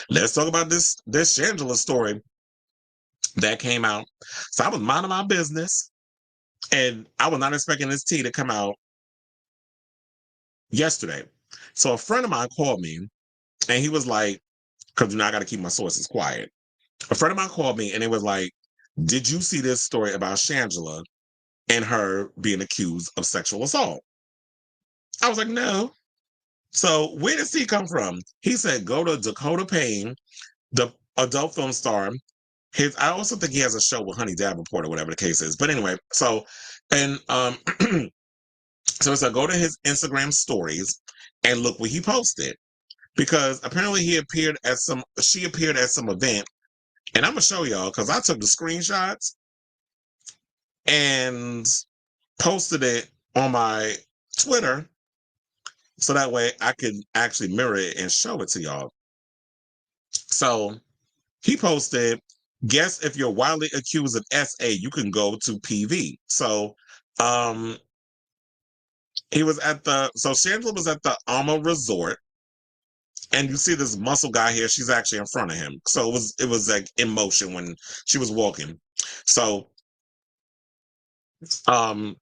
let's talk about this Shangela story that came out. So I was minding my business, and I was not expecting this tea to come out yesterday. So a friend of mine called me, and he was like, because I got to keep my sources quiet. A friend of mine called me, and it was like, "Did you see this story about Shangela and her being accused of sexual assault?" I was like, "No." So where does he come from? He said, "Go to Dakota Payne, the adult film star. I also think he has a show with Honey Davenport or whatever the case is. But anyway, so and so it's like go to his Instagram stories and look what he posted because apparently she appeared at some event, and I'm gonna show y'all because I took the screenshots and posted it on my Twitter so that way I could actually mirror it and show it to y'all. So he posted, guess if you're widely accused of SA, you can go to PV. So um Shangela was at the Alma Resort, and you see this muscle guy here, she's actually in front of him. So it was like in motion when she was walking. So um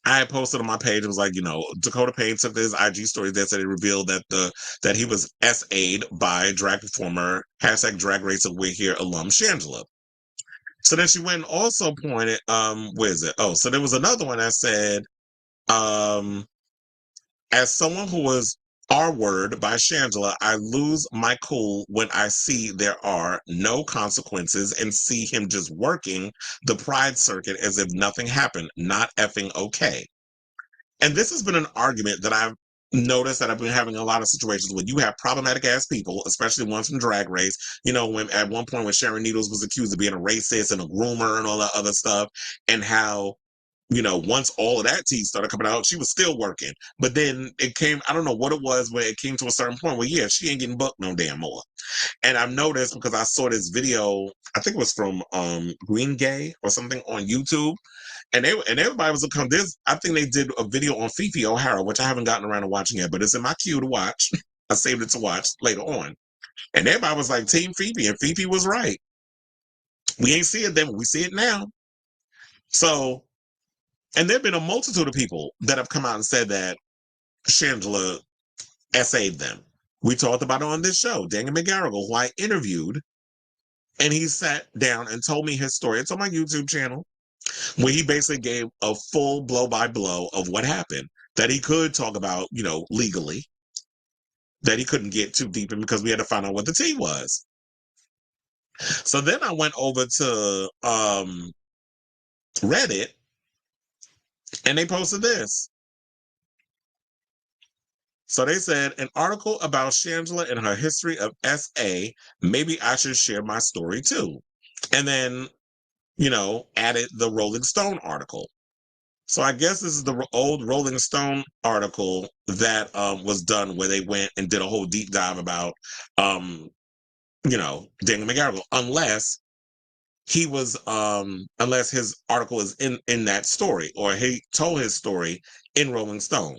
I had posted on my page, it was like, Dakota Payne took his IG story that said it revealed that he was SA'd by drag performer, hashtag drag race of We're Here alum Shangela. So then she went and also pointed, where is it? Oh, so there was another one that said, um, as someone who was R word by Shangela, I lose my cool when I see there are no consequences and see him just working the pride circuit as if nothing happened. Not effing okay. And this has been an argument that I've noticed that I've been having a lot of situations when you have problematic ass people, especially ones from Drag Race. When at one point when Sharon Needles was accused of being a racist and a groomer and all that other stuff, and how once all of that tea started coming out, she was still working. But then it came, I don't know what it was, where it came to a certain point where, yeah, she ain't getting booked no damn more. And I've noticed because I saw this video, I think it was from Green Gay or something on YouTube, and everybody was looking. This, I think they did a video on Fifi O'Hara, which I haven't gotten around to watching yet, but it's in my queue to watch. I saved it to watch later on, and everybody was like Team Fifi, and Fifi was right. We ain't see it then, we see it now. So, and there've been a multitude of people that have come out and said that Shangela essayed them. We talked about it on this show. Daniel McGarrigle, who I interviewed, and he sat down and told me his story. It's on my YouTube channel, where he basically gave a full blow by blow of what happened that he could talk about, legally, that he couldn't get too deep in because we had to find out what the tea was. So then I went over to Reddit, and they posted this. So they said, an article about Shangela and her history of SA. Maybe I should share my story too. And then, added the Rolling Stone article. So I guess this is the old Rolling Stone article that was done where they went and did a whole deep dive about, Daniel McGarrigle, unless his article is in that story or he told his story in Rolling Stone.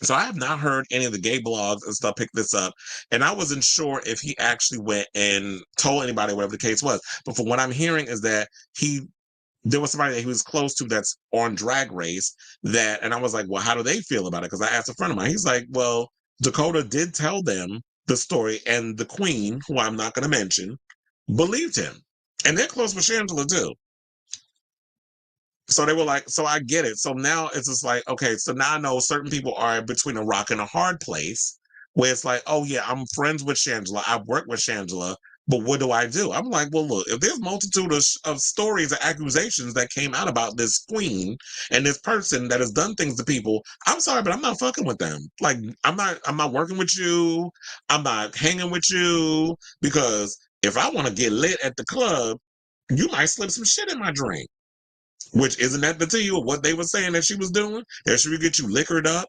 So I have not heard any of the gay blogs and stuff pick this up, and I wasn't sure if he actually went and told anybody, whatever the case was. But from what I'm hearing is that there was somebody that he was close to that's on Drag Race and I was like, well, how do they feel about it? Because I asked a friend of mine. He's like, well, Dakota did tell them the story, and the queen, who I'm not going to mention, believed him. And they're close with Shangela too. So they were like, so I get it. So now it's just like, okay, so now I know certain people are between a rock and a hard place where it's like, oh yeah, I'm friends with Shangela. I've worked with Shangela, but what do I do? I'm like, well, look, if there's multitude of stories and accusations that came out about this queen and this person that has done things to people, I'm sorry, but I'm not fucking with them. Like, I'm not working with you. I'm not hanging with you because if I want to get lit at the club, you might slip some shit in my drink. Which isn't that the tea of what they were saying that she was doing? That she would get you liquored up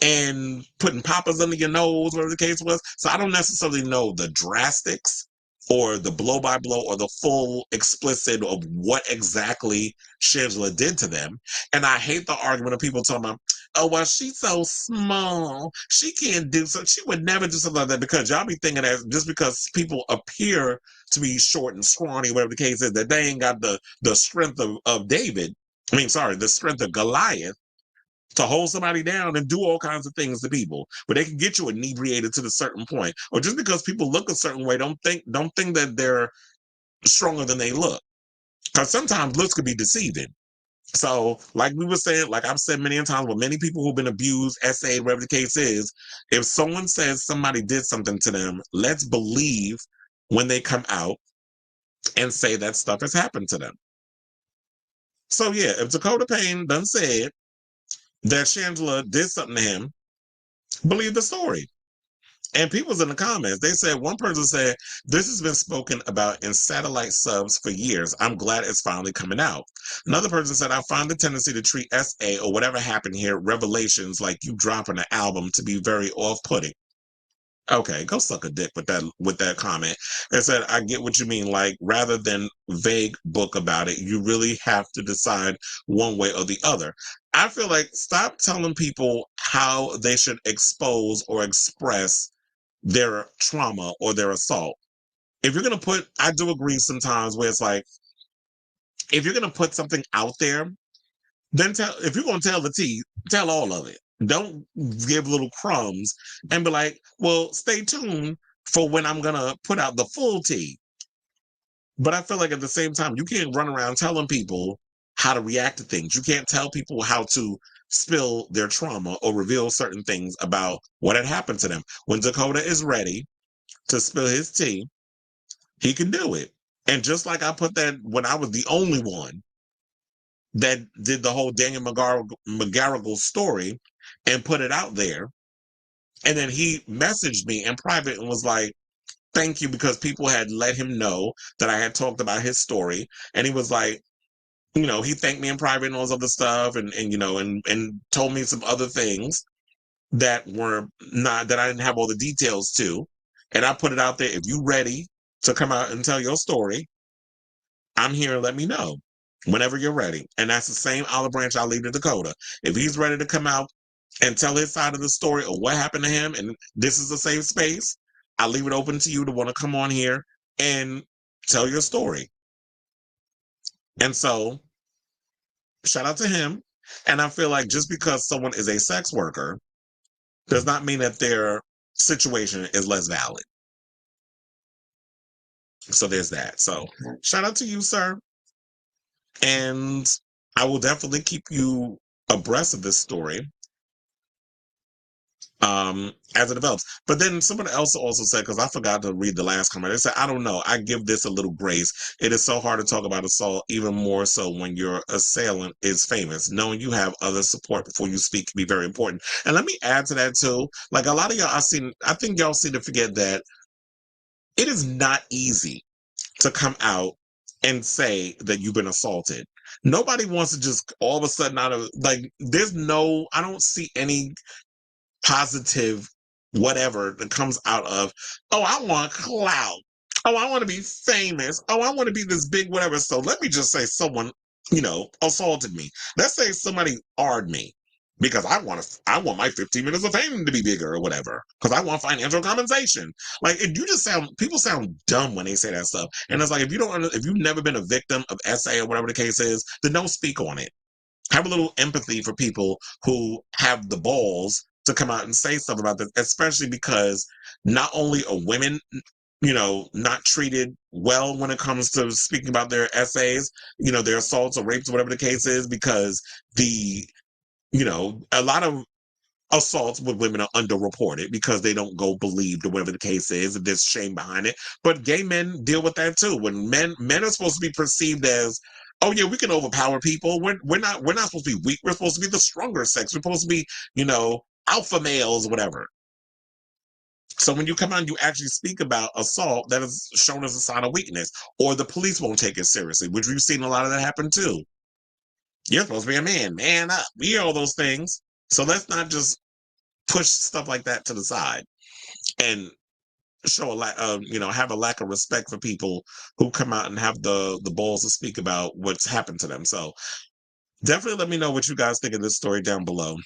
and putting poppers under your nose, whatever the case was. So I don't necessarily know the drastics or the blow by blow or the full explicit of what exactly Shangela did to them. And I hate the argument of people talking about, oh, well, she's so small. She can't do so. She would never do something like that, because y'all be thinking that just because people appear to be short and scrawny, whatever the case is, that they ain't got the strength of David. I mean, sorry, the strength of Goliath to hold somebody down and do all kinds of things to people. But they can get you inebriated to a certain point. Or just because people look a certain way, don't think that they're stronger than they look. Because sometimes looks could be deceiving. So, like we were saying, like I've said many times, with many people who've been abused, essayed, whatever the case is, if someone says somebody did something to them, let's believe when they come out and say that stuff has happened to them. So yeah, if Dakota Payne done said that Shangela did something to him, believe the story. And people's in the comments, they said, one person said, this has been spoken about in satellite subs for years. I'm glad it's finally coming out. Another person said, I find the tendency to treat SA or whatever happened here, revelations like you dropping an album, to be very off-putting. Okay, go suck a dick with that comment. They said, I get what you mean. Like, rather than vague book about it, you really have to decide one way or the other. I feel like stop telling people how they should expose or express their trauma or their assault. If you're gonna put, I do agree sometimes where it's like, if you're gonna put something out there, then if you're gonna tell the tea, tell all of it. Don't give little crumbs and be like, well, stay tuned for when I'm gonna put out the full tea. But I feel like at the same time, you can't run around telling people how to react to things. You can't tell people how to spill their trauma or reveal certain things about what had happened to them. When Dakota is ready to spill his tea, he can do it. And just like I put that when I was the only one that did the whole Daniel McGarrigle story and put it out there. And then he messaged me in private and was like, thank you, because people had let him know that I had talked about his story. And he was like, he thanked me in private and all this other stuff, and told me some other things that were not, that I didn't have all the details to. And I put it out there. If you ready to come out and tell your story, I'm here. Let me know whenever you're ready. And that's the same olive branch I'll leave to Dakota. If he's ready to come out and tell his side of the story or what happened to him, and this is a safe space, I leave it open to you to want to come on here and tell your story. And so, shout out to him. And I feel like just because someone is a sex worker does not mean that their situation is less valid. So there's that. So shout out to you, sir. And I will definitely keep you abreast of this story as it develops. But then someone else also said, because I forgot to read the last comment, they said, I don't know, I give this a little grace. It is so hard to talk about assault, even more so when your assailant is famous. Knowing you have other support before you speak can be very important. And let me add to that too, like a lot of y'all, I think y'all seem to forget that it is not easy to come out and say that you've been assaulted. Nobody wants to just all of a sudden I don't see any positive whatever that comes out of, oh, I want clout. Oh, I want to be famous. Oh, I want to be this big whatever. So let me just say someone, assaulted me. Let's say somebody R'd me because I want my 15 minutes of fame to be bigger or whatever, because I want financial compensation. Like, people sound dumb when they say that stuff. And it's like, if you've never been a victim of SA or whatever the case is, then don't speak on it. Have a little empathy for people who have the balls to come out and say something about this, especially because not only are women, not treated well when it comes to speaking about their essays, their assaults or rapes or whatever the case is, because a lot of assaults with women are underreported because they don't go believed or whatever the case is, and there's shame behind it. But gay men deal with that too. When men are supposed to be perceived as, oh yeah, we can overpower people. We're not supposed to be weak. We're supposed to be the stronger sex. We're supposed to be, alpha males, whatever. So when you come out and you actually speak about assault, that is shown as a sign of weakness, or the police won't take it seriously, which we've seen a lot of that happen too. You're supposed to be a man up. We hear all those things. So let's not just push stuff like that to the side. And show a lack have a lack of respect for people who come out and have the balls to speak about what's happened to them. So definitely let me know what you guys think of this story down below.